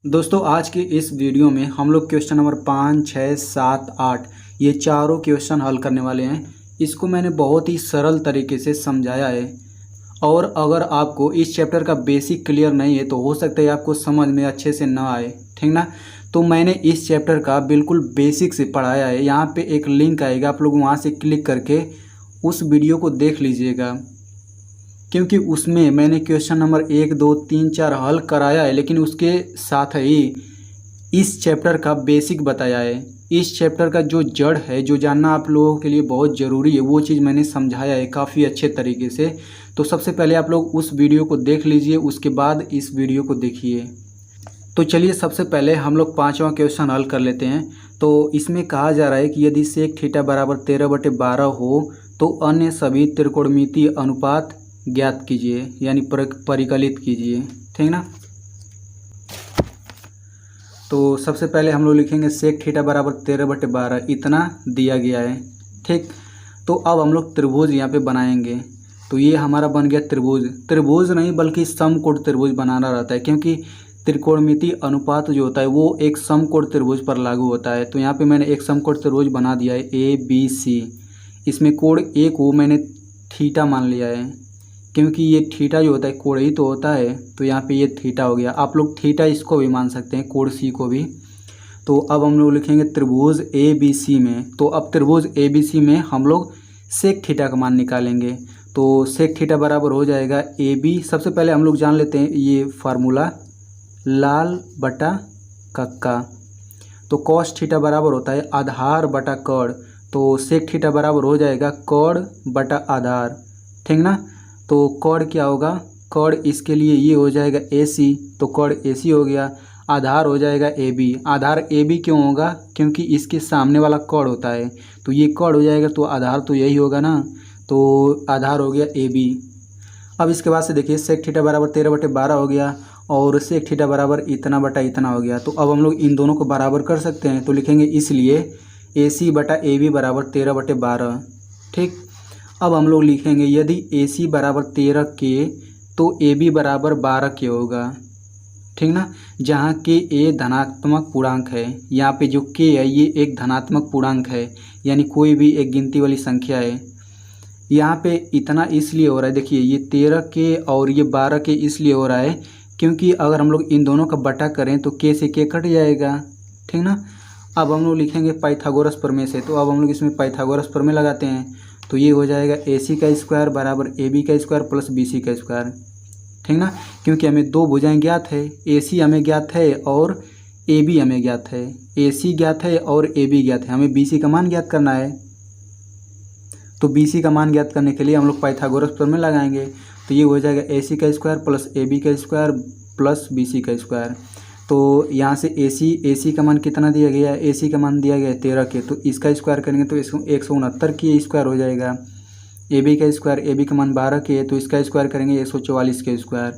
दोस्तों आज की इस वीडियो में हम लोग क्वेश्चन नंबर 5, 6, 7, 8 ये चारों क्वेश्चन हल करने वाले हैं। इसको मैंने बहुत ही सरल तरीके से समझाया है और अगर आपको इस चैप्टर का बेसिक क्लियर नहीं है तो हो सकता है आपको समझ में अच्छे से ना आए, ठीक ना। तो मैंने इस चैप्टर का बिल्कुल बेसिक से पढ़ाया है। यहाँ पे एक लिंक आएगा, आप लोग वहाँ से क्लिक करके उस वीडियो को देख लीजिएगा, क्योंकि उसमें मैंने क्वेश्चन नंबर 1, 2, 3, 4 हल कराया है, लेकिन उसके साथ ही इस चैप्टर का बेसिक बताया है। इस चैप्टर का जो जड़ है, जो जानना आप लोगों के लिए बहुत ज़रूरी है, वो चीज़ मैंने समझाया है काफ़ी अच्छे तरीके से। तो सबसे पहले आप लोग उस वीडियो को देख लीजिए, उसके बाद इस वीडियो को देखिए। तो चलिए सबसे पहले हम लोग 5वां क्वेश्चन हल कर लेते हैं। तो इसमें कहा जा रहा है कि यदि सेक थीटा बराबर 13/12 हो तो अन्य सभी त्रिकोणमितीय अनुपात ज्ञात कीजिए, यानी परिकलित कीजिए, ठीक ना। तो सबसे पहले हम लोग लिखेंगे सेक थीटा बराबर 13/12 इतना दिया गया है, ठीक। तो अब हम लोग त्रिभुज यहाँ पे बनाएंगे। तो ये हमारा बन गया त्रिभुज। त्रिभुज नहीं बल्कि समकोण त्रिभुज बनाना रहता है, क्योंकि त्रिकोणमितीय अनुपात जो होता है वो एक समकोण त्रिभुज पर लागू होता है। तो यहाँ पे मैंने एक समकोण त्रिभुज बना दिया है ABC। इसमें कोण ए को मैंने थीटा मान लिया है, क्योंकि ये थीटा जो होता है कोण ही तो होता है। तो यहाँ पे ये थीटा हो गया। आप लोग थीटा इसको भी मान सकते हैं, कोण सी को भी। तो अब हम लोग लिखेंगे त्रिभुज ABC में। तो अब त्रिभुज ABC में हम लोग सेक थीटा का मान निकालेंगे। तो सेक थीटा बराबर हो जाएगा AB। सबसे पहले हम लोग जान लेते हैं ये फार्मूला, लाल बटा कक्का। तो कॉस थीटा बराबर होता है आधार बटा कर्ण। तो सेक थीटा बराबर हो जाएगा कर्ण बटा आधार, ठीक ना। तो कर्ण क्या होगा, कर्ण इसके लिए ये हो जाएगा AC। तो कर्ण AC हो गया। आधार हो जाएगा AB। आधार AB क्यों होगा, क्योंकि इसके सामने वाला कर्ण होता है। तो ये कर्ण हो जाएगा, तो आधार तो यही होगा ना। तो आधार हो गया AB। अब इसके बाद से देखिए सेक थीटा बराबर 13/12 हो गया और सेक थीटा बराबर इतना बटा इतना हो गया। तो अब हम लोग इन दोनों को बराबर कर सकते हैं। तो लिखेंगे इसलिए AC बटा AB बराबर 13/12, ठीक। अब हम लोग लिखेंगे यदि AC बराबर 13 के तो AB बराबर 12 के होगा, ठीक ना। जहाँ के ए धनात्मक पूर्णांक है, यहाँ पे जो के है ये एक धनात्मक पूर्णांक है, यानी कोई भी एक गिनती वाली संख्या है। यहाँ पे इतना इसलिए हो रहा है, देखिए ये 13 के और ये 12 के इसलिए हो रहा है क्योंकि अगर हम लोग इन दोनों का बटा करें तो के से के कट जाएगा, ठीक ना। अब हम लोग लिखेंगे पाइथागोरस प्रमेय से। तो अब हम लोग इसमें पाइथागोरस प्रमेय लगाते हैं। तो ये हो जाएगा AC का स्क्वायर बराबर AB का स्क्वायर प्लस BC का स्क्वायर, ठीक ना। क्योंकि हमें दो भुजाएं ज्ञात है, AC हमें ज्ञात है और AB हमें ज्ञात है। AC ज्ञात है और AB ज्ञात है, हमें BC का मान ज्ञात करना है। तो BC का मान ज्ञात करने के लिए हम लोग पाइथागोरस प्रमेय लगाएंगे। तो ये हो जाएगा AC का स्क्वायर प्लस AB का स्क्वायर प्लस BC का स्क्वायर। तो यहाँ से AC का मान कितना दिया गया है, AC का मान दिया गया है 13 के। तो इसका स्क्वायर करेंगे तो इसको 169 के स्क्वायर हो जाएगा। AB का स्क्वायर, AB का मान 12 के, तो इसका स्क्वायर करेंगे 144 के स्क्वायर,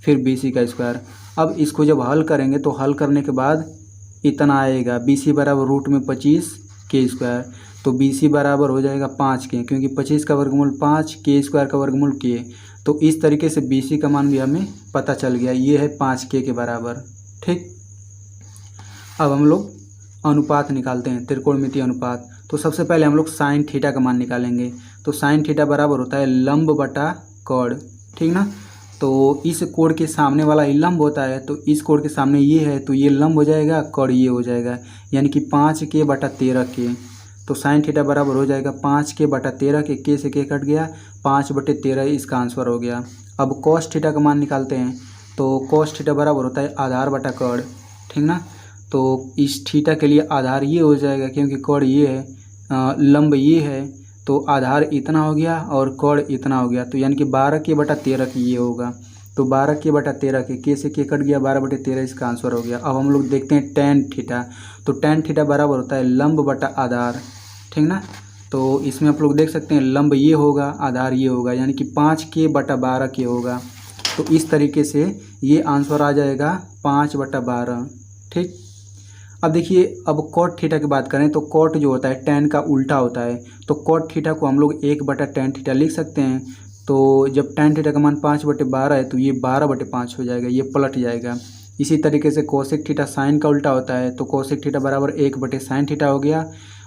फिर BC का स्क्वायर। अब इसको जब हल करेंगे तो हल करने के बाद इतना आएगा, BC बराबर रूट में 25 के स्क्वायर। तो BC बराबर हो जाएगा 5 के, क्योंकि 25 का वर्गमूल 5, के स्क्वायर का वर्गमूल के। तो इस तरीके से BC का मान भी हमें पता चल गया, ये है 5 के बराबर, ठीक। अब हम लोग अनुपात निकालते हैं, त्रिकोणमितीय अनुपात। तो सबसे पहले हम लोग साइन थीटा का मान निकालेंगे। तो साइन थीटा बराबर होता है लंब बटा कर्ण, ठीक ना। तो इस कोण के सामने वाला ही लंब होता है, तो इस कोण के सामने ये है, तो ये लंब हो जाएगा, कर्ण ये हो जाएगा, यानी कि 5 बटा 13 के। तो साइन थीटा बराबर हो जाएगा 5 बटा 13 के से के कट गया, 5/13 इसका आंसर हो गया। अब कॉस थीटा का मान निकालते हैं। तो कॉस थीटा बराबर होता है आधार बटा कर्ण, ठीक ना। तो इस थीटा के लिए आधार ये हो जाएगा, क्योंकि कर्ण ये है, लंब ये है, तो आधार इतना हो गया और कर्ण इतना हो गया। तो यानी कि 12 के ये होगा। तो 12 के से के कट गया, 12/13 इसका आंसर हो गया। अब हम लोग देखते हैं टेन थीटा। तो टेन थीटा बराबर होता है लंब बटा आधार, ठीक ना। तो इसमें आप लोग देख सकते हैं लंब ये होगा, आधार ये होगा, यानी कि 5 बटा 12 होगा। तो इस तरीके से ये आंसर आ जाएगा 5/12, ठीक। अब देखिए, अब कॉट थीटा की बात करें तो कॉट जो होता है टेन का उल्टा होता है। तो कॉट थीटा को हम लोग 1/tan थीटा लिख सकते हैं। तो जब tan थीटा का मान 5/12 है तो ये 12/5 हो जाएगा, ये पलट जाएगा। इसी तरीके से कोसेक थीटा साइन का उल्टा होता है, तो कोसेक थीटा बराबर 1/sin थीटा हो गया,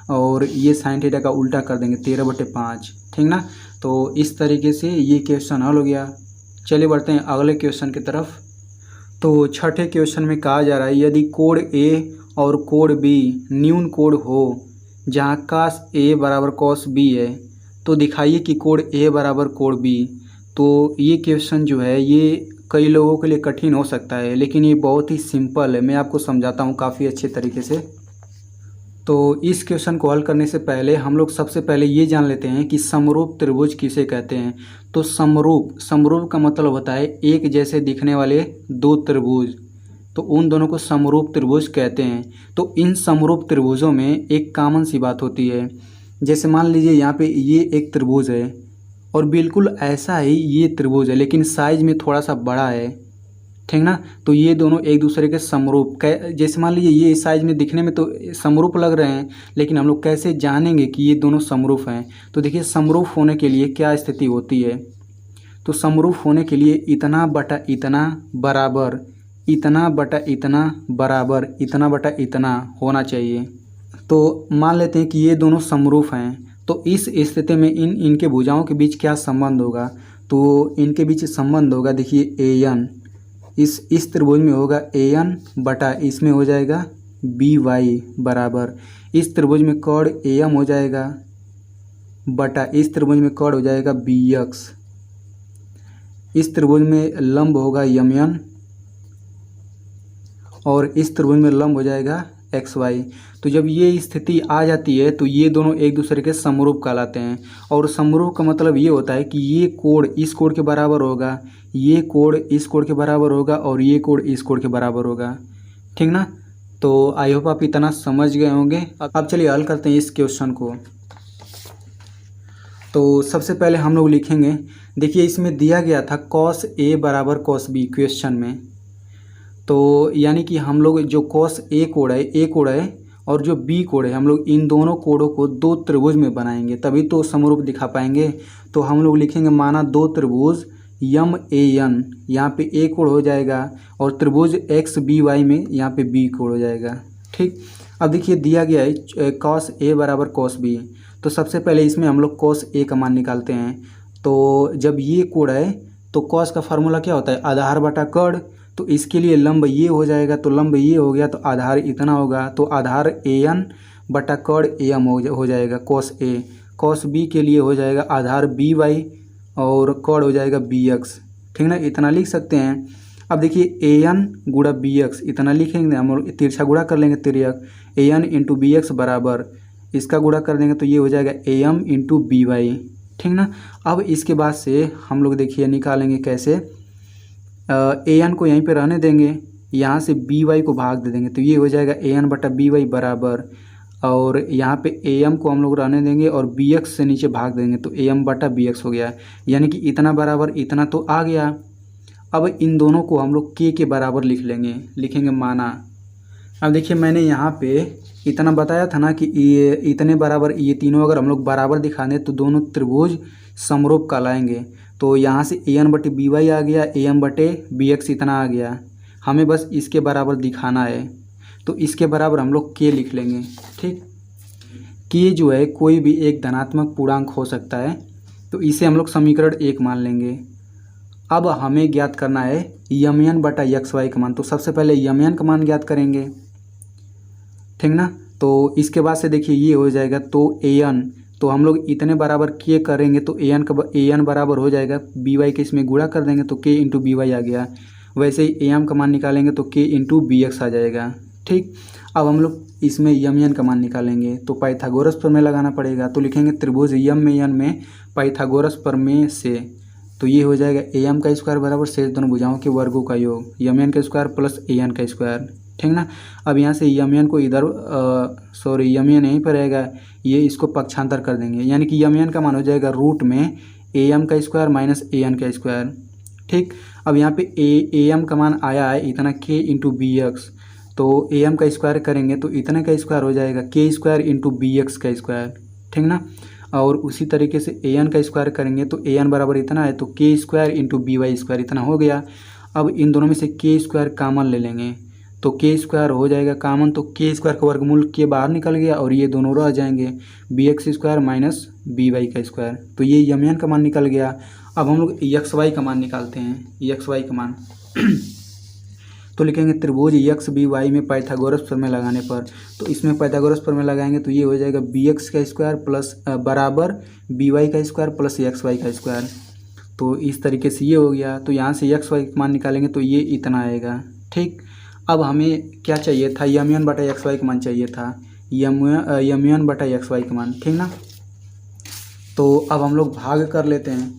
और ये साइन थीटा का उल्टा कर देंगे 13/5, ठीक ना। तो इस तरीके से ये क्वेश्चन हल हो गया। चलिए बढ़ते हैं अगले क्वेश्चन की तरफ। तो छठे क्वेश्चन में कहा जा रहा है यदि कोण ए और कोण बी न्यून कोण हो जहाँ cos A बराबर cos B है, तो दिखाइए कि कोण A बराबर कोण B। तो ये क्वेश्चन जो है ये कई लोगों के लिए कठिन हो सकता है, लेकिन ये बहुत ही सिंपल है। मैं आपको समझाता हूँ काफ़ी अच्छे तरीके से। तो इस क्वेश्चन को हल करने से पहले हम लोग सबसे पहले ये जान लेते हैं कि समरूप त्रिभुज किसे कहते हैं। तो समरूप का मतलब होता है एक जैसे दिखने वाले दो त्रिभुज, तो उन दोनों को समरूप त्रिभुज कहते हैं। तो इन समरूप त्रिभुजों में एक कॉमन सी बात होती है, जैसे मान लीजिए यहाँ पे ये एक त्रिभुज है और बिल्कुल ऐसा ही ये त्रिभुज है, लेकिन साइज में थोड़ा सा बड़ा है, ठीक ना। तो ये दोनों एक दूसरे के समरूप, जैसे मान लीजिए ये साइज में दिखने में तो समरूप लग रहे हैं, लेकिन हम लोग कैसे जानेंगे कि ये दोनों समरूप हैं। तो देखिए समरूप होने के लिए क्या स्थिति होती है। तो समरूप होने के लिए इतना बटा इतना बराबर इतना बटा इतना बराबर इतना बटा इतना होना चाहिए। तो मान लेते हैं कि ये दोनों समरूप हैं, तो इस स्थिति में इनके भुजाओं के बीच क्या संबंध होगा। तो इनके बीच संबंध होगा, देखिए an, इस त्रिभुज में होगा an बटा इसमें हो जाएगा by बराबर इस त्रिभुज में कोण am हो जाएगा बटा इस त्रिभुज में कोण हो जाएगा bx, इस त्रिभुज में लंब होगा mn और इस त्रिभुज में लंब हो जाएगा xy। तो जब ये स्थिति आ जाती है तो ये दोनों एक दूसरे के समरूप कहलाते हैं। और समरूप का मतलब ये होता है कि ये कोण इस कोण के बराबर होगा, ये कोण इस कोण के बराबर होगा और ये कोण इस कोण के बराबर होगा, ठीक ना। तो आई होप आप इतना समझ गए होंगे। अब चलिए हल करते हैं इस क्वेश्चन को। तो सबसे पहले हम लोग लिखेंगे, देखिए इसमें दिया गया था cos A बराबर cos B क्वेश्चन में। तो यानी कि हम लोग जो cos A कोण है और जो B कोण है, हम लोग इन दोनों कोणों को दो त्रिभुज में बनाएंगे तभी तो समरूप दिखा पाएंगे। तो हम लोग लिखेंगे माना दो त्रिभुज MAN, यहाँ पे A कोण हो जाएगा और त्रिभुज XBY में यहाँ पे B कोण हो जाएगा, ठीक। अब देखिए दिया गया है cos A बराबर cos B, तो सबसे पहले इसमें हम लोग cos A का मान निकालते हैं। तो जब ये कोण है तो cos का फार्मूला क्या होता है, आधार बटा कर्ण। तो इसके लिए लंब ये हो जाएगा, तो लंब ये हो गया तो आधार इतना होगा, तो आधार an बटा कर्ण am हो जाएगा cos A। cos B के लिए हो जाएगा आधार by और कर्ण हो जाएगा bx, ठीक ना, इतना लिख सकते हैं। अब देखिए an गुणा bx इतना लिखेंगे, हम लोग तिरछा गुणा कर लेंगे तिर्यक, an इंटू bx बराबर इसका गुणा कर देंगे तो ये हो जाएगा am इंटू by, ठीक ना। अब इसके बाद से हम लोग देखिए निकालेंगे कैसे, an को यहीं पे रहने देंगे, यहाँ से by को भाग दे देंगे तो ये हो जाएगा an बटा by बराबर, और यहाँ पे am को हम लोग रहने देंगे और bx से नीचे भाग देंगे तो am बटा bx हो गया, यानी कि इतना बराबर इतना तो आ गया। अब इन दोनों को हम लोग k के बराबर लिखेंगे माना। अब देखिए मैंने यहाँ पे इतना बताया था ना कि ये इतने बराबर, ये तीनों अगर हम लोग बराबर दिखा दें तो दोनों त्रिभुज समरूप कहलाएंगे। तो यहाँ से an बटे by आ गया, am बटे bx इतना आ गया, हमें बस इसके बराबर दिखाना है। तो इसके बराबर हम लोग k लिख लेंगे, ठीक। k जो है कोई भी एक धनात्मक पूर्णांक हो सकता है, तो इसे हम लोग समीकरण 1 मान लेंगे। अब हमें ज्ञात करना है mn बटा xy का मान। तो सबसे पहले mn का मान ज्ञात करेंगे, ठीक ना। तो इसके बाद से देखिए ये हो जाएगा तो an, तो हम लोग इतने बराबर k करेंगे तो an बराबर हो जाएगा by के इसमें गुणा कर देंगे तो k इंटू by आ गया। वैसे ही am का मान निकालेंगे तो k इंटू bx आ जाएगा, ठीक। अब हम लोग इसमें mn का मान निकालेंगे तो पाइथागोरस प्रमेय लगाना पड़ेगा। तो लिखेंगे त्रिभुज MAN में पाइथागोरस प्रमेय से, तो ये हो जाएगा am का स्क्वायर बराबर शेष दोनों भुजाओं के वर्गों का योग, mn का स्क्वायर प्लस an का स्क्वायर, ठीक ना। अब यहाँ से mn को इधर mn यहीं पर रहेगा, ये इसको पक्षांतर कर देंगे, यानी कि mn का मान हो जाएगा रूट में am का स्क्वायर माइनस an का स्क्वायर, ठीक। अब यहाँ पे am का मान आया है इतना k इंटू bx, तो am का स्क्वायर करेंगे तो इतने का स्क्वायर हो जाएगा k स्क्वायर इंटू bx का स्क्वायर, ठीक ना। और उसी तरीके से an का स्क्वायर करेंगे तो an बराबर इतना है तो k square into by square इतना हो गया। अब इन दोनों में से के स्क्वायर कॉमन ले लेंगे तो के स्क्वायर हो जाएगा कॉमन, तो के स्क्वायर का वर्गमूल के बाहर निकल गया और ये दोनों रह जाएंगे B X square minus B Y का स्क्वायर, तो ये एम एन का मान निकल गया। अब हम लोग एक्स वाई का मान निकालते हैं, एक्स वाई का मान तो लिखेंगे त्रिभुज एक्स बी वाई में पाइथागोरस प्रमेय लगाने पर, तो इसमें पाइथागोरस प्रमेय लगाएंगे तो ये हो जाएगा बी एक्स का स्क्वायर प्लस बराबर बी वाई का स्क्वायर प्लस एक्स वाई का स्क्वायर। तो इस तरीके से ये हो गया, तो यहाँ से एक्स वाई का मान निकालेंगे तो ये इतना आएगा। ठीक, अब हमें क्या चाहिए था, यम एन बटा एक्स वाई का मान चाहिए था, यम एन बटा एक्स वाई का मान, ठीक ना। तो अब हम लोग भाग कर लेते हैं,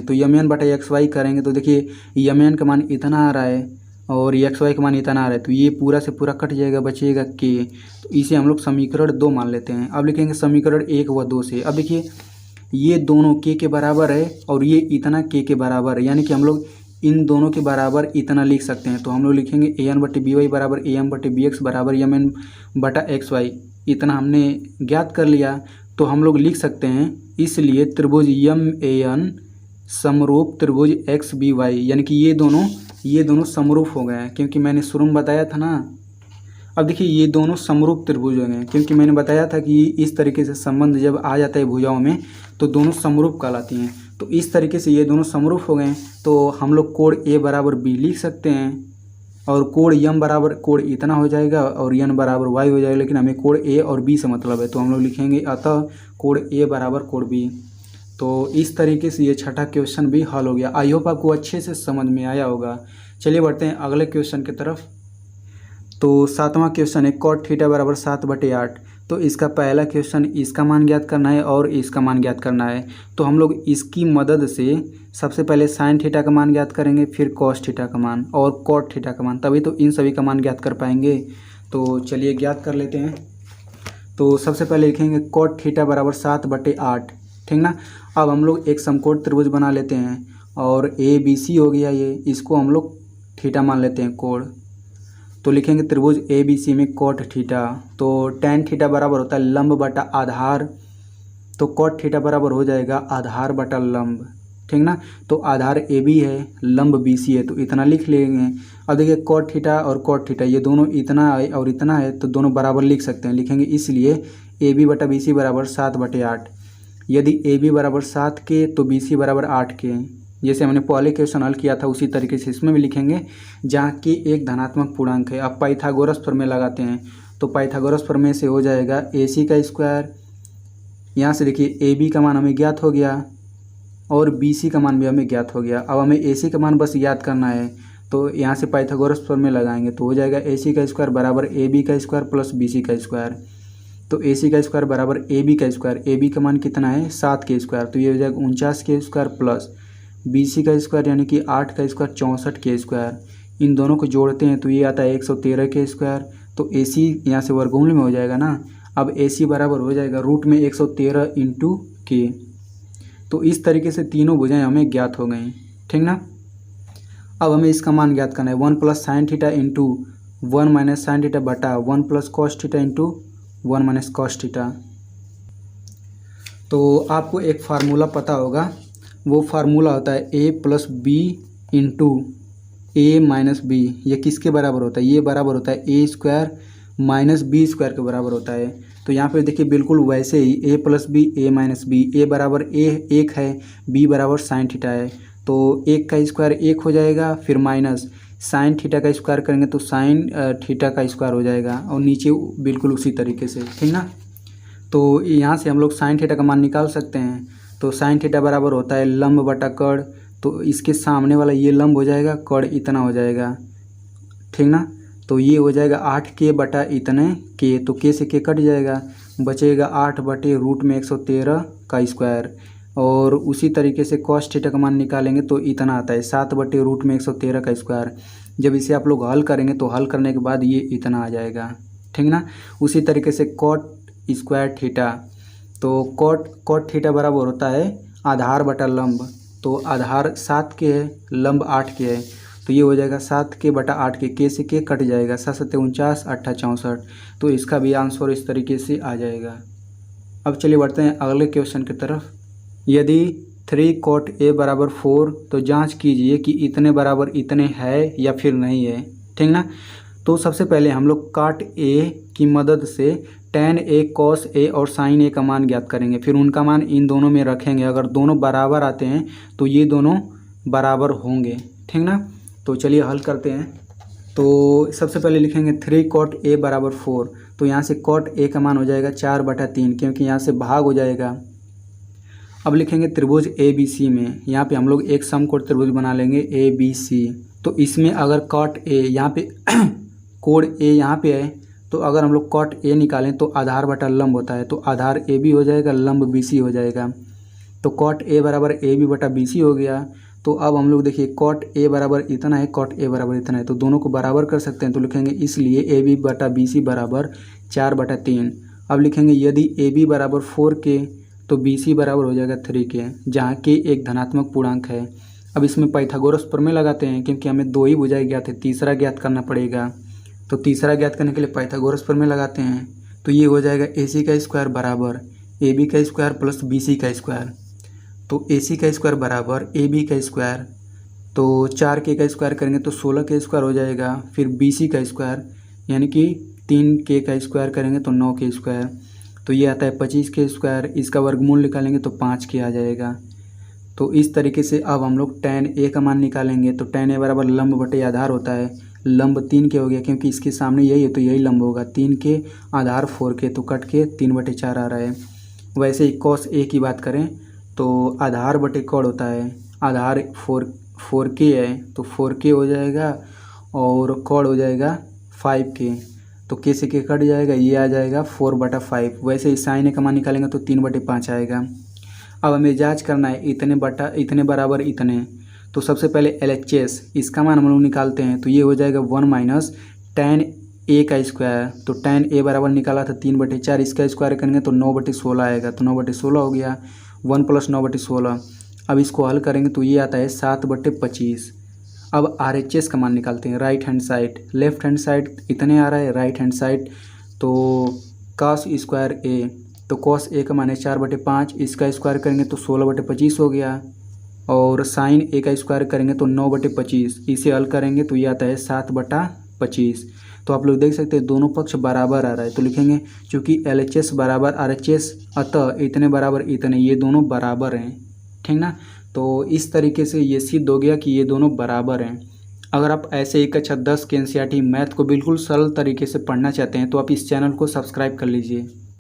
तो यम एन बटा एक्स वाई करेंगे तो देखिए यम एन का मान इतना आ रहा है और एक्स वाई का मान इतना आ रहा है, तो ये पूरा से पूरा कट जाएगा, बचेगा के, तो इसे हम लोग समीकरण 2 मान लेते हैं। अब लिखेंगे समीकरण 1 व 2 से, अब देखिए ये दोनों के बराबर है और ये इतना के बराबर है, यानी कि हम लोग इन दोनों के बराबर इतना लिख सकते हैं। तो हम लोग लिखेंगे ए एन बटे बी वाई बराबर ए एम बटे बी एक्स बराबर यम एन बटा एक्स वाई, इतना हमने ज्ञात कर लिया। तो हम लोग लिख सकते हैं इसलिए त्रिभुज यम ए एन समरूप त्रिभुज एक्स बी वाई, यानी कि ये दोनों समरूप हो गए हैं, क्योंकि मैंने शुरू में बताया था ना। अब देखिए ये दोनों समरूप त्रिभुज हो गए हैं, क्योंकि मैंने बताया था कि इस तरीके से संबंध जब आ जाता है भुजाओं में तो दोनों समरूप कहलाती हैं। तो इस तरीके से ये दोनों समरूप हो गए हैं, तो हम लोग कोण ए बराबर बी लिख सकते हैं और कोण यम बराबर कोण इतना हो जाएगा और यन बराबर वाई हो जाएगा, लेकिन हमें कोण ए और बी से मतलब है, तो हम लोग लिखेंगे अतः कोण ए बराबर कोण बी। तो इस तरीके से ये छठा क्वेश्चन भी हल हो गया। आई होप आपको अच्छे से समझ में आया होगा। चलिए बढ़ते हैं अगले क्वेश्चन की तरफ। तो 7वां क्वेश्चन है कॉट थीटा बराबर 7/8। तो इसका पहला क्वेश्चन इसका मान ज्ञात करना है और इसका मान ज्ञात करना है। तो हम लोग इसकी मदद से सबसे पहले साइन थीटा का मान ज्ञात करेंगे, फिर कॉस थीटा का मान और कॉट थीटा का मान, तभी तो इन सभी का मान ज्ञात कर पाएंगे। तो चलिए ज्ञात कर लेते हैं। तो सबसे पहले लिखेंगे कॉट थीटा बराबर 7/8, ठीक ना। अब हम लोग एक समकोण त्रिभुज बना लेते हैं और ए बी सी हो गया ये, इसको हम लोग थीटा मान लेते हैं कोण। तो लिखेंगे त्रिभुज ए बी सी में कॉट थीटा, तो टेन थीटा बराबर होता है लंब बटा आधार, तो कॉट थीटा बराबर हो जाएगा आधार बटा लंब, ठीक ना। तो आधार ए बी है, लंब बी सी है, तो इतना लिख लेंगे। अब देखिए कॉट थीटा और कॉट थीटा ये दोनों इतना है और इतना है, तो दोनों बराबर लिख सकते हैं, लिखेंगे इसलिए ए बी बटा बी सी बराबर 7/8। यदि ए बी बराबर 7 के तो बी सी बराबर 8 के, जैसे हमने पहले क्वेश्चन हल किया था उसी तरीके से इसमें भी लिखेंगे, जहाँ की एक धनात्मक पूर्णांक है। अब पाइथागोरस प्रमेय लगाते हैं, तो पाइथागोरस प्रमेय से हो जाएगा ए सी का स्क्वायर, यहाँ से देखिए ए बी का मान हमें ज्ञात हो गया और बी सी का मान भी हमें ज्ञात हो गया। अब हमें ए सी का मान बस याद करना है, तो यहाँ से पाइथागोरस प्रमेय लगाएंगे तो हो जाएगा ए सी का स्क्वायर बराबर ए बी का स्क्वायर प्लस बी सी का स्क्वायर। तो ए सी का स्क्वायर बराबर ए बी का स्क्वायर, ए बी का मान कितना है 7 के स्क्वायर, तो ये हो जाएगा 49 के स्क्वायर प्लस बी सी का स्क्वायर यानी कि 8 का स्क्वायर 64 के स्क्वायर। इन दोनों को जोड़ते हैं तो ये आता है 113 के स्क्वायर। तो ए सी यहाँ से वर्गमूल में हो जाएगा ना। अब ए सी बराबर हो जाएगा रूट में 113 इंटू के। तो इस तरीके से तीनों भुजाएं हमें ज्ञात हो गई, ठीक ना। अब हमें इसका मान ज्ञात करना है 1 plus sine theta into 1 minus sine theta बटा 1 plus cos theta into 1 minus cos theta. तो आपको एक फार्मूला पता होगा, वो फार्मूला होता है ए प्लस बी इंटू ए माइनस बी। ये किसके बराबर होता है, ये बराबर होता है ए स्क्वायर माइनस बी स्क्वायर के बराबर होता है। तो यहाँ पे देखिए बिल्कुल वैसे ही ए प्लस बी ए माइनस बी, ए बराबर ए 1 है, बी बराबर साइन थीटा है, तो 1 का स्क्वायर 1 हो जाएगा, फिर माइनस साइन थीटा का स्क्वायर करेंगे तो साइन थीटा का स्क्वायर हो जाएगा और नीचे बिल्कुल उसी तरीके से, ठीक ना। तो यहाँ से हम लोग साइन थीटा का मान निकाल सकते हैं। तो साइन थीटा बराबर होता है लंब बटा कड़, तो इसके सामने वाला ये लंब हो जाएगा, कड़ इतना हो जाएगा, ठीक ना। तो ये हो जाएगा 8 के बटा इतने के, तो के से के कट जाएगा, बचेगा 8 बटे रूट में 113 का स्क्वायर। और उसी तरीके से कॉस थीटा का मान निकालेंगे तो इतना आता है 7 बटे रूट में 113 का स्क्वायर। जब इसे आप लोग हल करेंगे तो हल करने के बाद ये इतना आ जाएगा, ठीक ना। उसी तरीके से कॉट स्क्वायर थीटा, तो कॉट थीटा बराबर होता है आधार बटा लंब, तो आधार 7 के है, लंब 8 के है, तो ये हो जाएगा 7 के बटा 8 के से के कट जाएगा, 7 7 49 8 64। तो इसका भी आंसर इस तरीके से आ जाएगा। अब चलिए बढ़ते हैं अगले क्वेश्चन की तरफ। यदि 3 cot A बराबर 4, तो जांच कीजिए कि इतने बराबर इतने है या फिर नहीं है, ठीक ना। तो सबसे पहले हम लोग cot A की मदद से tan A cos A और sin A का मान ज्ञात करेंगे, फिर उनका मान इन दोनों में रखेंगे। अगर दोनों बराबर आते हैं तो ये दोनों बराबर होंगे, ठीक ना। तो चलिए हल करते हैं। तो सबसे पहले लिखेंगे 3 cot A बराबर 4, तो यहाँ से cot A का मान हो जाएगा 4/3, क्योंकि यहाँ से भाग हो जाएगा। अब लिखेंगे त्रिभुज ABC में, यहाँ पे हम लोग एक समकोण त्रिभुज बना लेंगे ABC। तो इसमें अगर cot A यहाँ पे कोण A यहाँ पे है, तो अगर हम लोग cot A निकालें तो आधार बटा लंब होता है, तो आधार AB हो जाएगा, लंब BC हो जाएगा। तो cot A बराबर AB बटा BC हो गया। तो अब हम लोग देखिए cot A बराबर इतना है, cot A बराबर इतना है, तो दोनों को बराबर कर सकते हैं। तो लिखेंगे इसलिए AB बटा BC बराबर 4/3। अब लिखेंगे यदि AB बराबर 4K तो BC बराबर हो जाएगा 3K, जहाँ K एक धनात्मक पूर्णांक है। अब इसमें पाइथागोरस प्रमेय लगाते हैं, क्योंकि हमें 2 ही भुजाएं ज्ञात है, तीसरा ज्ञात करना पड़ेगा। तो तीसरा ज्ञात करने के लिए पाइथागोरस प्रमेय लगाते हैं। तो ये हो जाएगा AC का स्क्वायर बराबर AB का स्क्वायर प्लस BC का स्क्वायर। तो AC का स्क्वायर बराबर AB का स्क्वायर, तो 4K का स्क्वायर करेंगे तो 16K स्क्वायर हो जाएगा। फिर BC का स्क्वायर यानी कि 3K का स्क्वायर करेंगे तो 9K स्क्वायर, तो ये आता है 25K स्क्वायर। इसका वर्गमूल निकालेंगे तो 5K आ जाएगा। तो इस तरीके से अब हम लोग tan A का मान निकालेंगे। तो tan A बराबर लंब बटे आधार होता है, लंब 3K हो गया, क्योंकि इसके सामने यही है तो यही लंब होगा। 3K आधार 4K, तो कट के 3/4 आ रहा है। वैसे ही cos A की बात करें तो आधार बटे कोण होता है, आधार 4K है तो 4K हो जाएगा और कोण हो जाएगा 5K। तो K से K कट जाएगा, ये आ जाएगा 4/5। वैसे ही sin A का मान निकालेंगे तो 3/5 आएगा। अब हमें जांच करना है इतने बराबर इतने। तो सबसे पहले LHS इसका मान हम लोग निकालते हैं, तो ये हो जाएगा 1 - tan A का स्क्वायर। तो tan A बराबर निकाला था 3/4, इसका स्क्वायर करेंगे तो 9/16 आएगा, तो 9/16 हो गया। 1 + 9/16। अब इसको हल करेंगे तो ये आता है 7/25। अब RHS का मान निकालते हैं। Right hand side, left hand side इतने आ रहा है, राइट हैंड साइड तो cos स्क्वायर A, तो cos A का मान है 4/5, इसका स्क्वायर करेंगे तो 16/25 हो गया। और sin A का स्क्वायर करेंगे तो 9/25, इसे हल करेंगे तो ये आता है 7/25। तो आप लोग देख सकते हैं दोनों पक्ष बराबर आ रहा है। तो लिखेंगे चूँकि LHS बराबर RHS, अतः इतने बराबर इतने, ये दोनों बराबर हैं, ठीक ना। तो इस तरीके से ये सिद्ध हो गया कि ये दोनों बराबर हैं। अगर आप ऐसे 1 कक्षा 10 के NCERT मैथ को बिल्कुल सरल तरीके से पढ़ना चाहते हैं तो आप इस चैनल को सब्सक्राइब कर लीजिए।